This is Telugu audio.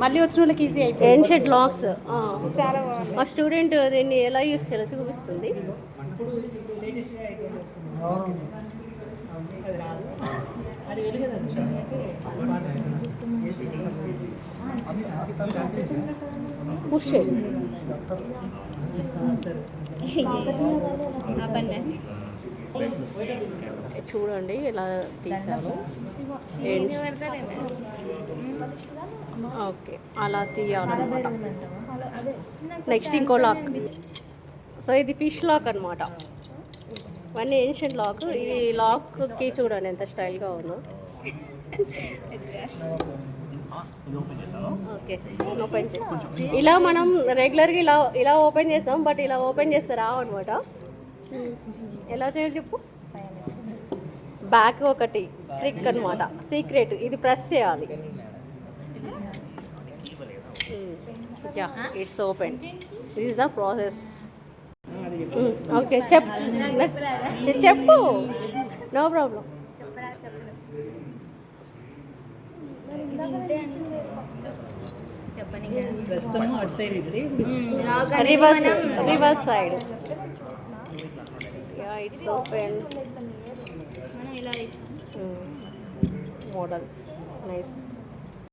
మళ్ళీ వచ్చిన వాళ్ళకి ఈజీ అయిపోయింది. ఏన్షియంట్ లాక్స్ చాలా బాగుంది. మా స్టూడెంట్ దీన్ని ఎలా యూస్ చేయాలో చూపిస్తుంది. పుష్ చూడండి ఎలా తీసాను. ఓకే అలా తీయాలన్నమాట. నెక్స్ట్ ఇంకో లాక్. సో ఇది ఫిష్ లాక్ అనమాట. ఇవన్నీ ఏన్షియంట్ లాక్. ఈ లాక్కి చూడండి ఎంత స్టైల్గా ఉందో. ఓకే ఓపెన్ ఇలా మనం రెగ్యులర్గా ఇలా ఓపెన్ చేస్తాం, బట్ ఇలా ఓపెన్ చేస్తే రావు అనమాట. ఎలా చేయాలి చెప్పు. బ్యాక్ ఒకటి ట్రిక్ అనమాట, సీక్రెట్. ఇది ప్రెస్ చేయాలి. Yeah it's open. This is the process. Okay చెప్పు, no problem. Reverse side. Yeah it's open. Model nice.